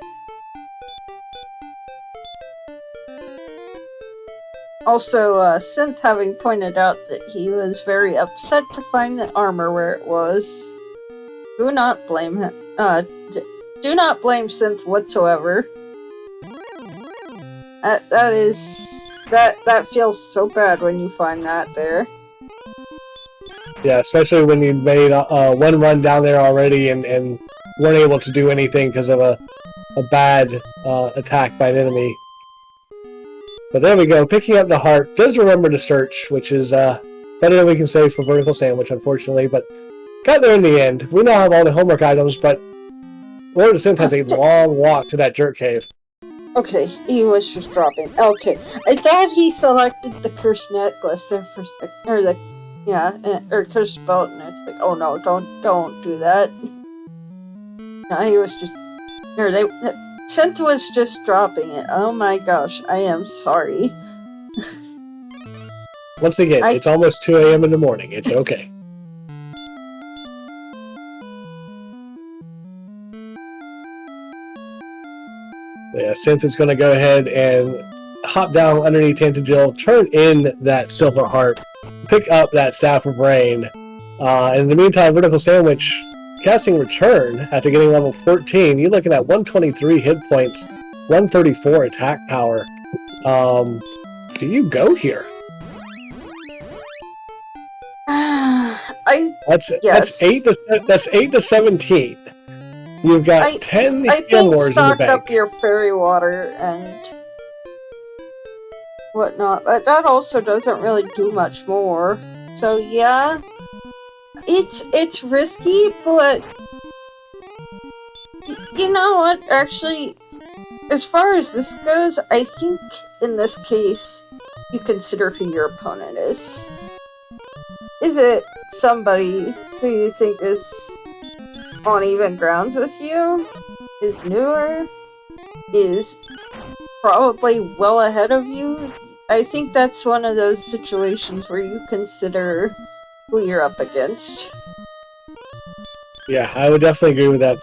Speaker 1: Also, Synth having pointed out that he was very upset to find the armor where it was. Do not blame him. Do not blame Synth whatsoever. That feels so bad when you find that there.
Speaker 2: Yeah, especially when you made one run down there already and weren't able to do anything because of a bad attack by an enemy. But there we go, picking up the heart. Does remember to search, which is better than we can say for Vertical Sandwich, unfortunately. But got there in the end. We now have all the homework items, but Lord of the Synth has a long walk to that jerk cave.
Speaker 1: Okay, he was just dropping. Okay, I thought he selected the cursed necklace there for a second, or cursed belt, and it's like, oh no, don't do that. No, he was just, Synth was just dropping it. Oh my gosh, I am sorry.
Speaker 2: Once again, it's almost 2 a.m. in the morning. It's okay. Yeah, Synth is going to go ahead and hop down underneath Tantagil, turn in that Silver Heart, pick up that Staff of Rain, and in the meantime, Vertical Sandwich casting Return after getting level 14. You're looking at 123 hit points, 134 attack power. Do you go here? That's 8 to 17. You've got 10 heal wars in the bank.
Speaker 1: I think stock up your fairy water and whatnot, but that also doesn't really do much more. So yeah, It's risky, but you know what? Actually, as far as this goes, I think in this case, you consider who your opponent is. Is it somebody who you think is on even grounds with you? Is newer? Is probably well ahead of you? I think that's one of those situations where you consider who you're up against.
Speaker 2: Yeah, I would definitely agree with that.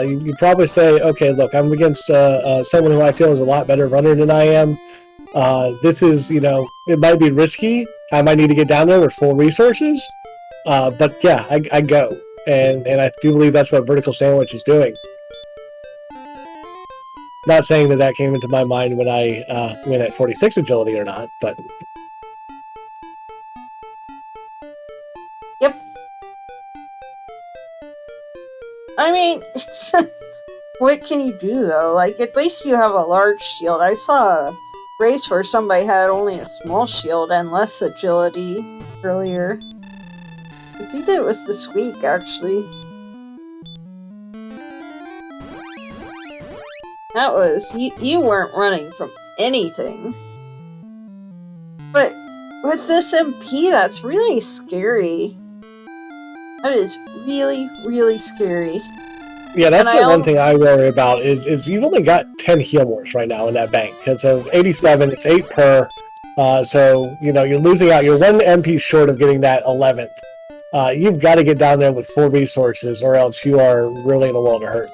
Speaker 2: You probably say, okay, look, I'm against someone who I feel is a lot better runner than I am. This is, it might be risky. I might need to get down there with full resources. But yeah, I go. And I do believe that's what Vertical Sandwich is doing. Not saying that came into my mind when I went at 46 agility or not, but...
Speaker 1: Yep. I mean, it's... what can you do, though? Like, at least you have a large shield. I saw a race where somebody had only a small shield and less agility earlier. I think it was this week, actually. That was... You weren't running from anything. But with this MP, that's really scary. That is really, really scary.
Speaker 2: Yeah, that's the one thing I worry about is you've only got 10 heal wars right now in that bank. Because of 87, it's 8 per. So, you're losing out. You're 1 MP short of getting that 11th. You've got to get down there with full resources or else you are really in a world of hurt.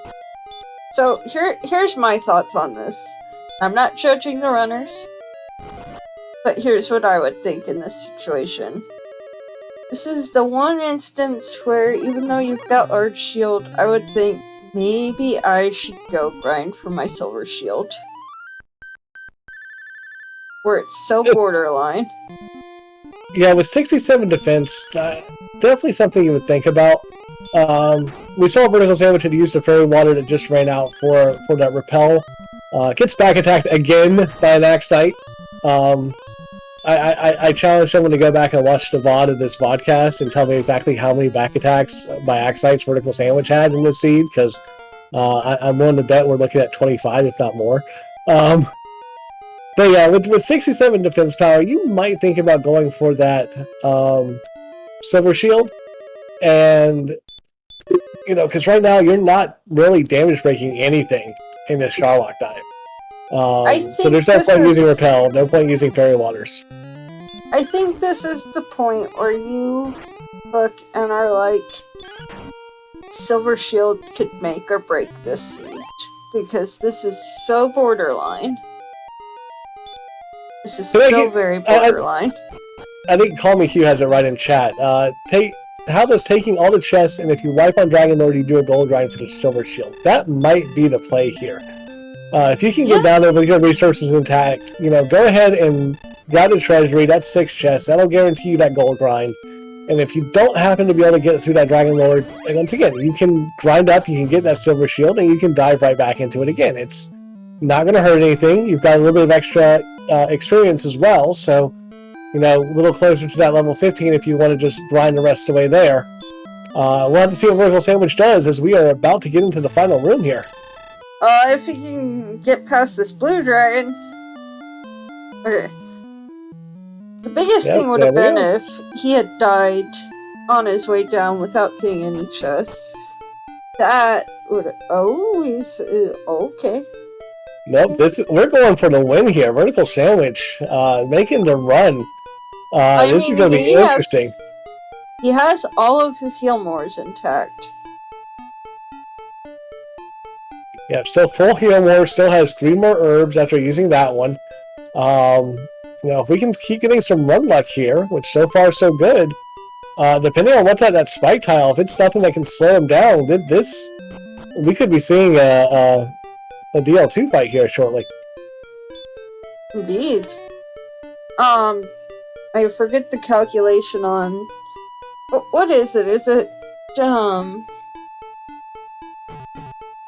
Speaker 1: So, here's my thoughts on this. I'm not judging the runners. But here's what I would think in this situation. This is the one instance where, even though you've got large shield, I would think maybe I should go grind for my silver shield. Where it's so borderline.
Speaker 2: Yeah, with 67 defense, definitely something you would think about. We saw Vertical Sandwich had used the fairy water that just ran out for that repel. Gets back attacked again by an Axe Knight. I challenge someone to go back and watch the VOD of this vodcast and tell me exactly how many back attacks by Axe Knights Vertical Sandwich had in this seed, because I'm willing to bet we're looking at 25, if not more. But yeah, with 67 defense power, you might think about going for that Silver Shield. And, because right now you're not really damage breaking anything in this Sharlock dive. So there's no point using Repel, no point using Fairy Waters.
Speaker 1: I think this is the point where you look and are like, Silver Shield could make or break this siege, because this is so borderline. This is so very borderline.
Speaker 2: I think Call Me Hugh has it right in chat. How does taking all the chests, and if you wipe on Dragon Lord, you do a gold grind for the Silver Shield? That might be the play here. If you can get down there with your resources intact, go ahead and grab the treasury. That's 6 chests. That'll guarantee you that gold grind. And if you don't happen to be able to get through that Dragon Lord, and once again, you can grind up, you can get that Silver Shield, and you can dive right back into it again. It's not going to hurt anything. You've got a little bit of extra experience as well, so, a little closer to that level 15 if you want to just grind the rest of the way there. We'll have to see what Vertical Sandwich does, as we are about to get into the final room here.
Speaker 1: If he can get past this blue dragon. Okay. The biggest thing would have been if he had died on his way down without getting any chests. That would have... Oh, he's... okay.
Speaker 2: Nope, we're going for the win here. Vertical Sandwich, making the run. This is going to be interesting.
Speaker 1: He has all of his heal mores intact.
Speaker 2: Yeah, still full heal more, still has 3 more herbs after using that one. If we can keep getting some run luck here, which so far so good, depending on what's at that spike tile, if it's nothing that can slow him down, we could be seeing a DL2 fight here shortly.
Speaker 1: Indeed. I forget the calculation on... What is it? Is it...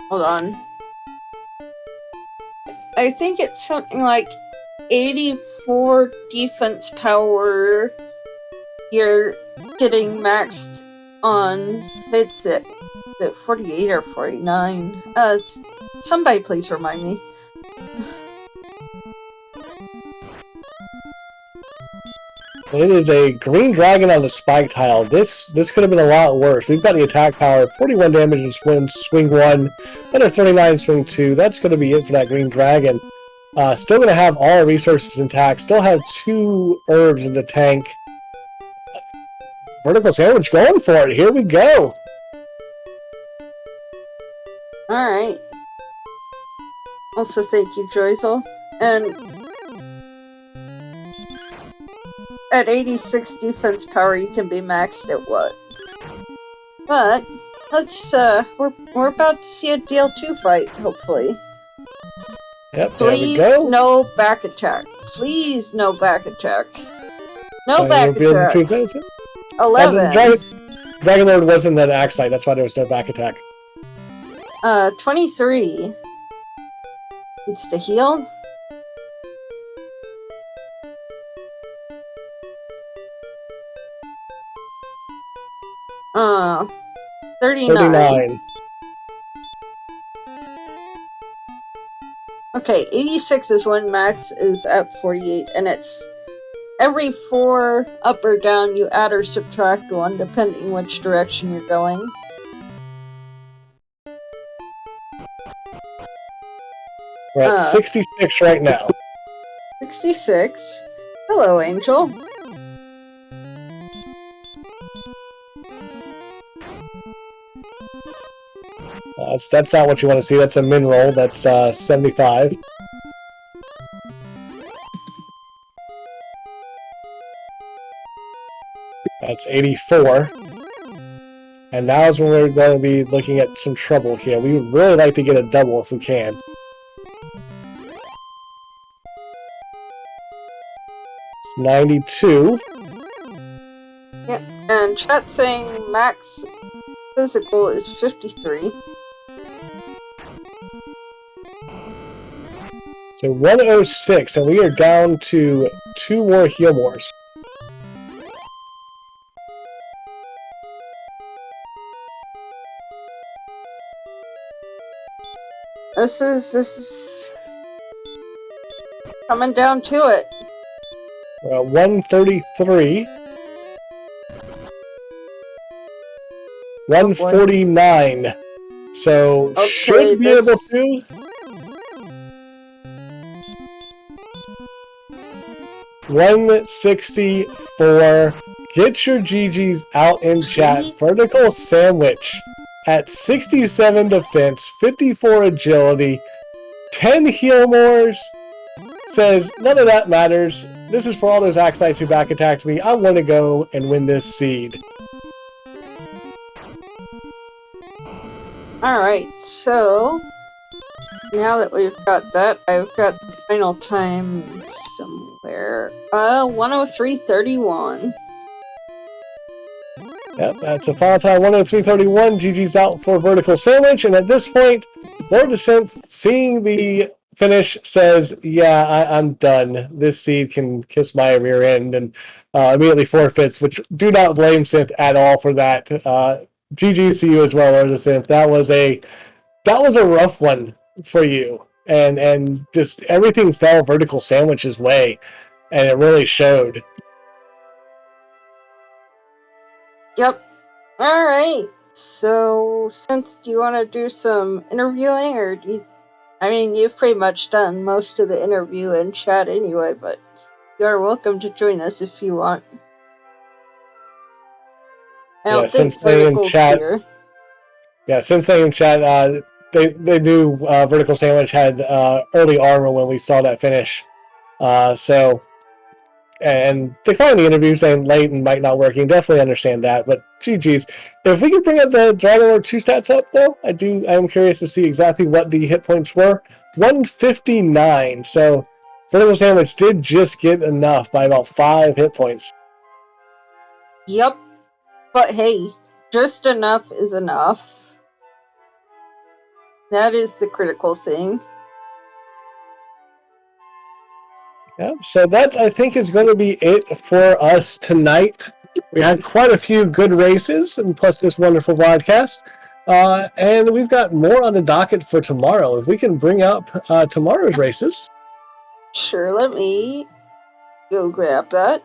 Speaker 1: Hold on. I think it's something like 84 defense power. You're getting maxed on hits at 48 or 49. Somebody please remind me.
Speaker 2: It is a green dragon on the spike tile. This could have been a lot worse. We've got the attack power, 41 damage in swing 1, and a 39 swing 2. That's going to be it for that green dragon. Still going to have all resources intact. Still have 2 herbs in the tank. Vertical Sandwich going for it. Here we go.
Speaker 1: Alright. Also, thank you, Joyzel. And at 86 defense power, you can be maxed at what? But let's we're about to see a DL2 fight, hopefully.
Speaker 2: Yep,
Speaker 1: please,
Speaker 2: there we go.
Speaker 1: No back attack. Please, no back attack. No back attack. 11.
Speaker 2: Dragon Lord wasn't an axe knight, that's why there was no back attack.
Speaker 1: 23. Needs to heal. Uh, 39. Okay, 86 is when max is at 48, and it's every 4 up or down you add or subtract 1, depending which direction you're going.
Speaker 2: We're at 66 right now.
Speaker 1: 66. Hello, Angel.
Speaker 2: That's not what you want to see. That's a min roll. That's 75. That's 84. And now is when we're going to be looking at some trouble here. We would really like to get a double if we can. It's 92.
Speaker 1: Yeah, and chat saying max physical is 53.
Speaker 2: So 106, and we are down to 2 more heal mores.
Speaker 1: This is coming down to it.
Speaker 2: We're at 133. 149. So
Speaker 1: okay,
Speaker 2: should be able to. $164. Get your GGs out in chat. Vertical Sandwich at 67 defense, 54 agility, 10 heal mores. Says none of that matters. This is for all those axe knights who back attacked me. I want to go and win this seed.
Speaker 1: Alright, so now that we've got that, I've got the final time somewhere. 103.31.
Speaker 2: Yep, that's a final time, 103.31. GG's out for Vertical Sandwich, and at this point, LordoftheSynth, seeing the finish, says, yeah, I'm done. This seed can kiss my rear end, and immediately forfeits, which do not blame Synth at all for that. GG's to you as well, LordoftheSynth. That was a rough one for you, and just everything fell Vertical Sandwich's way, and it really showed.
Speaker 1: Yep. Alright, so Synth, do you want to do some interviewing, or do you... I mean, you've pretty much done most of the interview in chat anyway, but you are welcome to join us if you want. I don't think Vertical's here.
Speaker 2: Yeah, since they in chat, they do, Vertical Sandwich had early armor when we saw that finish. And declining the interview, saying late and might not working, definitely understand that, but GG's. If we could bring up the Dragon Lord 2 stats up, though, I'm curious to see exactly what the hit points were. 159, so Vertical Sandwich did just get enough by about 5 hit points.
Speaker 1: Yep, but hey, just enough is enough. That is the critical thing.
Speaker 2: Yeah, so that, I think, is going to be it for us tonight. We had quite a few good races, and plus this wonderful podcast. And we've got more on the docket for tomorrow. If we can bring up tomorrow's races.
Speaker 1: Sure, let me go grab that.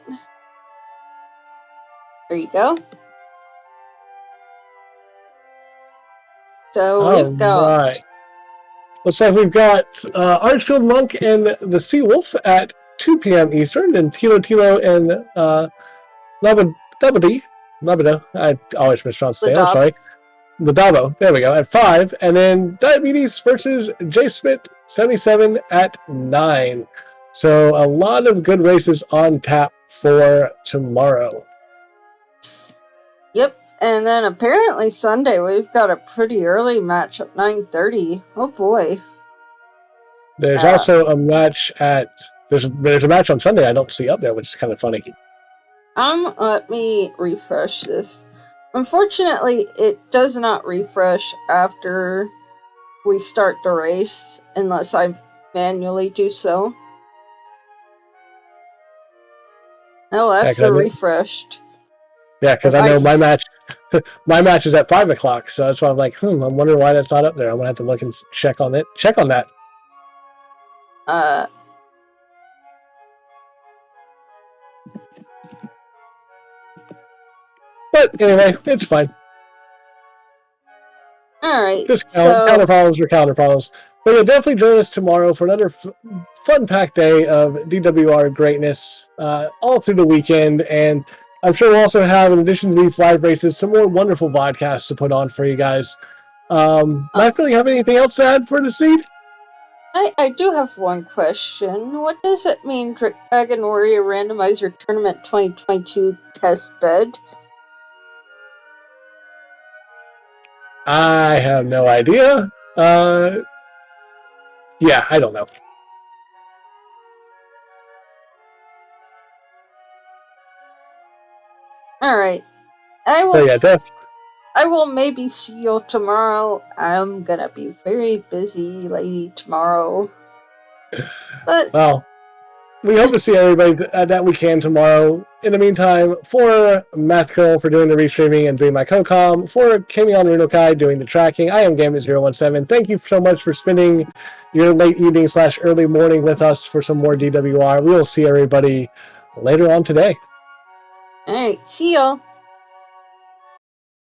Speaker 1: There you go. So we've got...
Speaker 2: Right. Looks like we've got Archfield Monk and the Seawolf at 2 p.m. Eastern, and Tilo and Labado. I always mispronounce the name, I'm sorry. The Dabo, there we go, at 5. And then Diabetes versus J. Smith 77 at 9. So a lot of good races on tap for tomorrow.
Speaker 1: Yep. And then apparently Sunday we've got a pretty early match at 9:30. Oh boy.
Speaker 2: There's also a match at there's a match on Sunday I don't see up there, which is kind of funny.
Speaker 1: Let me refresh this. Unfortunately, it does not refresh after we start the race unless I manually do so. Oh, that's the refreshed.
Speaker 2: Yeah, because I know my match is at 5 o'clock, so that's why I'm like, I'm wondering why that's not up there. I'm gonna have to look and check on it. Check on that. But anyway, it's fine.
Speaker 1: Alright,
Speaker 2: just counter problems or counter problems. But you'll definitely join us tomorrow for another fun-packed day of DWR greatness all through the weekend. And I'm sure we'll also have, in addition to these live races, some more wonderful podcasts to put on for you guys. Matt, do you have anything else to add for the seed?
Speaker 1: I do have one question. What does it mean, Dragon Warrior Randomizer Tournament 2022 test bed?
Speaker 2: I have no idea. Yeah, I don't know.
Speaker 1: Alright. I will maybe see you tomorrow. I'm gonna be very busy lady tomorrow. But
Speaker 2: well, we hope to see everybody that we can tomorrow. In the meantime, for Math Girl for doing the restreaming and doing my co-com, for Kamion Runokai doing the tracking, I am Gambit017. Thank you so much for spending your late evening / early morning with us for some more DWR. We will see everybody later on today.
Speaker 1: Alright, see y'all.